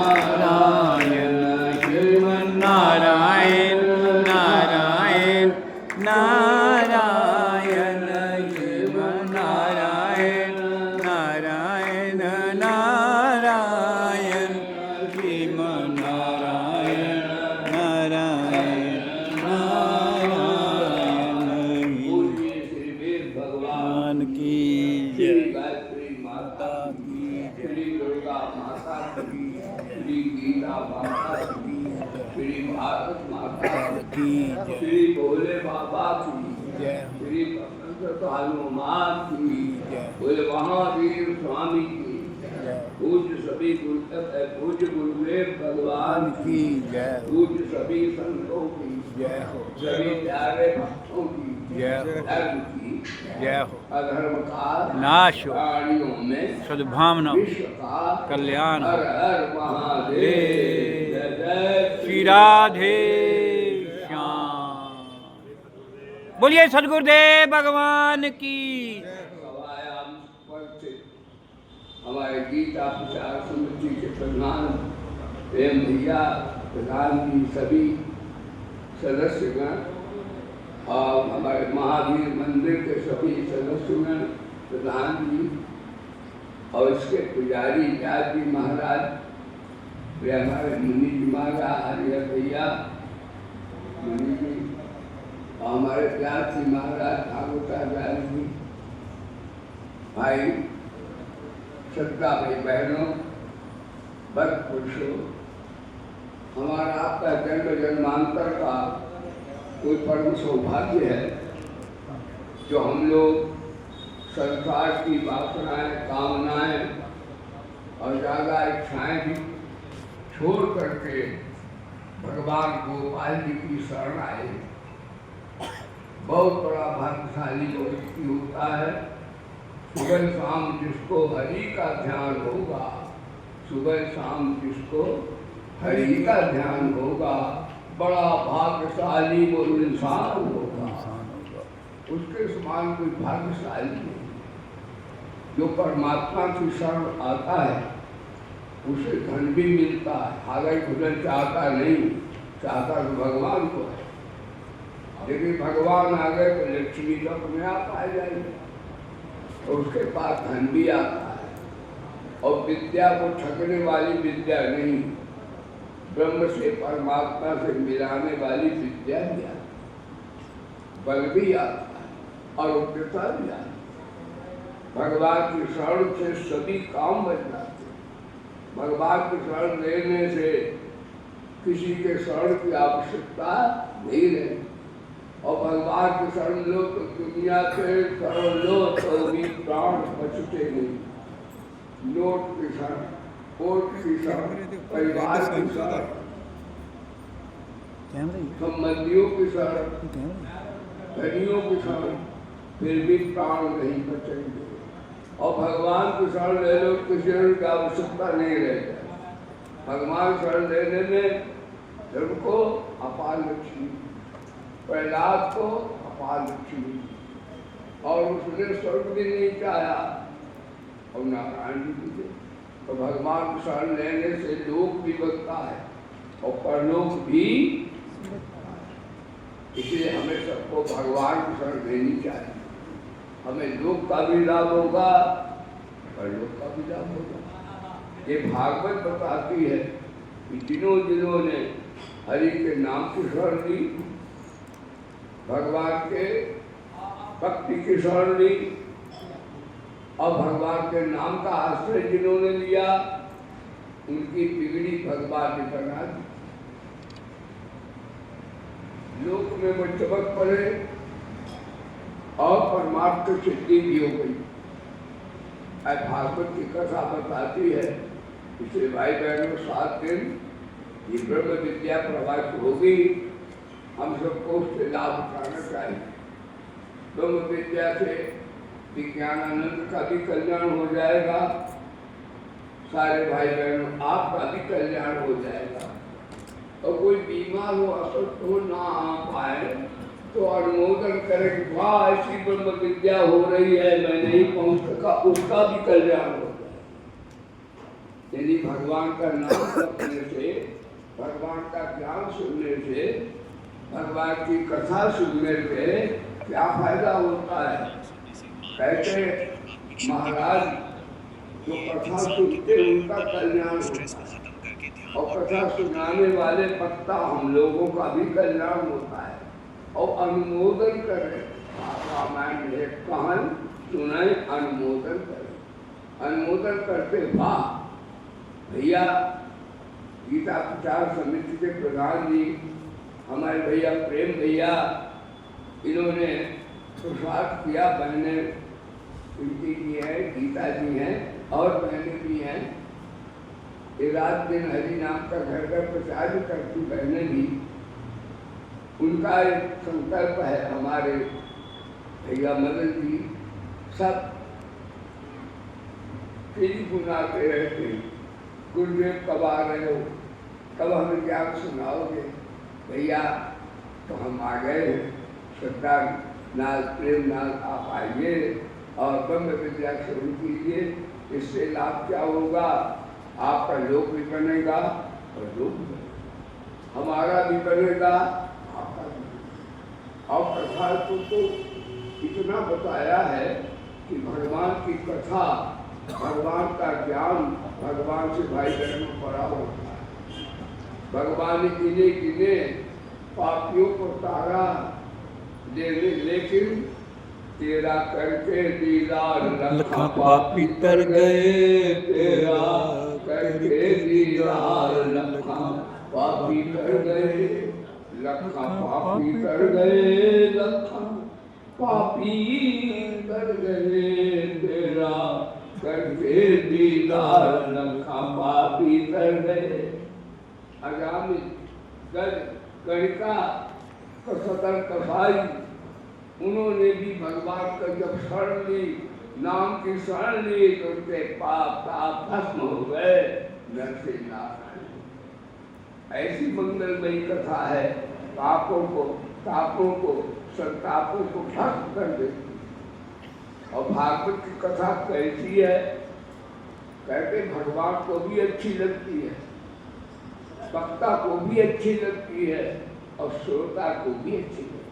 नारायण श्रीमन्नारायण नारायण नारायण श्रीमन्नारायण नारायण नारायण श्रीमन्नारायण नारायण नारायण भगवान की जय माता की श्री दुर्गा माता की श्री गीता माता की श्री भारत माता की श्री भोले बाबा की जय श्री हनुमान की बोले महावीर स्वामी की पूज्य सभी पूज्य गुरुदेव भगवान की जय पूज्य सभी संतों की जय हो सभी प्यारे भक्तों की जय हो जय हो अधर्म का नाश हो प्राणियों में सद्भावना विश्व का कल्याण हर हर महादेव जय जय श्री राधे श्याम। बोलिए सद्गुरुदेव भगवान की। हमारे गीता प्रचार समिति के प्रधान प्रेम भैया प्रधान जी सभी सदस्यगण और हमारे महावीर मंदिर के सभी सदस्यगण प्रधान जी और इसके पुजारी व्यास जी महाराज वे हमारे मुनि जी महाराज हरिहर भैया मुनि जी और हमारे व्यास जी महाराज ठाकुरदास जी भाई श्रद्धा भाई बहनों भक्त पुरुषों हमारा आपका जन्म जन्मांतर का कोई परम सौभाग्य है जो हम लोग संसार की वासनाएं कामनाएं और ज़्यादा इच्छाएं भी छोड़ करके भगवान गोपाल जी की शरण आए। बहुत बड़ा भाग्यशाली व्यक्ति होता है। सुबह शाम जिसको हरि का ध्यान होगा सुबह शाम जिसको हरि का ध्यान होगा बड़ा भाग्यशाली वो इंसान होगा। उसके समान कोई भाग्यशाली नहीं। जो परमात्मा की शरण आता है उसे धन भी मिलता है। हालांकि भजन चाहता नहीं चाहता तो भगवान को है लेकिन भगवान आ गए तो लक्ष्मी तो अपने आप आ जाएगी और उसके पास धन भी आता है। और विद्या को ठगने वाली विद्या नहीं ब्रह्म से परमात्मा से मिलाने वाली विद्या भी आती बल भी आता है और उग्रता भी आती। भगवान की शरण से सभी काम बन जाते। भगवान की शरण लेने से किसी के शरण की आवश्यकता नहीं रहती। और भगवान की शरण लो तो दुनिया के शरण लो तो भी प्राण बचते नहीं। नोट की शरण कोर्ट की शरण परिवार की शरण संबंधियों की शरण धनियों की शरण फिर भी प्राण नहीं बचेंगे। और भगवान की शरण ले लो किसी की आवश्यकता नहीं रह जाए। भगवान शरण लेने में धर्म को अपार लक्ष्मी प्रहलाद को अपार लक्ष्मी और उसने स्वर्ग भी नहीं चाहा और नारायण जी भी। तो भगवान की शरण लेने से लोक भी बनता है और परलोक भी। इसलिए हमें सबको भगवान की शरण लेनी चाहिए। हमें लोक का भी लाभ होगा परलोक का भी लाभ होगा। ये भागवत बताती है कि जिन्होंने हरि के नाम की शरण ली भगवान के भक्ति की शरण ली और भगवान के नाम का आश्रय जिन्होंने लिया उनकी बिगड़ी भगवान ने बना दी। लोक में वो चमक पड़े और परमात्मा सिद्धि भी हो गई। भागवत की कथा बताती है इसलिए भाई बहनों 7 दिन ये ब्रह्म विद्या प्रवाहित होगी। हम सबको उससे लाभ उठाना चाहिए। ब्रह्म विद्या से विज्ञानानंद का भी कल्याण हो जाएगा। सारे भाई बहनों आपका भी कल्याण हो जाएगा। और कोई बीमार हो अस्वस्थ हो ना आ पाए तो अनुमोदन करें कि वाह ऐसी ब्रह्म विद्या हो रही है मैं नहीं पहुंच सका उसका भी कल्याण हो जाए। यदि भगवान का नाम जपने से, भगवान का ज्ञान सुनने से, भगवान की कथा सुनने से क्या फायदा होता है? कहते महाराज जो कथा सुनते उनका कल्याण होता है, और कथा सुनाने वाले वक्ता हम लोगों का भी कल्याण होता है। और अनुमोदन करें, रामायण में कहानी सुनाए, अनुमोदन करें। अनुमोदन करते वाह भैया, गीता प्रचार समिति के प्रधान जी हमारे भैया प्रेम भैया, इन्होंने प्रसाद किया। बहने प्रीति जी हैं, गीता जी हैं और बहनें भी हैं। ये रात दिन हरि नाम का घर घर प्रचार भी करती बहनें भी। उनका एक संकल्प है, हमारे भैया मदन जी सब गुनाते रहते, गुरुदेव कब आ रहे हो, कब हमें ज्ञान सुनाओगे? भैया तो हम आ गए हैं, श्रद्धा नाल प्रेम नाल आप आइए और ब्रह्म विद्या शुरू कीजिए। इससे लाभ क्या होगा? आपका लोक भी बनेगा और लोक भी बनेगा, हमारा भी बनेगा, आपका भी बनेगा। और कथा को तो इतना बताया है कि भगवान की कथा, भगवान का ज्ञान, भगवान से भाई बहनों बड़ा होता है। भगवान ने गिने गिने पापियों को तारा, लेकिन तेरा करके दीदार लखा पापी तर गए, तेरा करके दीदार लखा पापी तर गए, लखा पापी तर गए, लखा पापी तर गए, तेरा करके दीदार लखा पापी तर गए। आगामी गणिका सतर कसाई, उन्होंने भी भगवान का जब शरण ली, नाम की शरण ली, तो उनके पाप भस्म हो गए, नर से नारायण। ऐसी मंगलमयी कथा है, पापों को, तापों को, संतापों को भस्म कर देती। और भागवत की कथा कैसी है? कहते भगवान को भी अच्छी लगती है, वक्ता को भी अच्छी लगती है और श्रोता को भी अच्छी लगती है।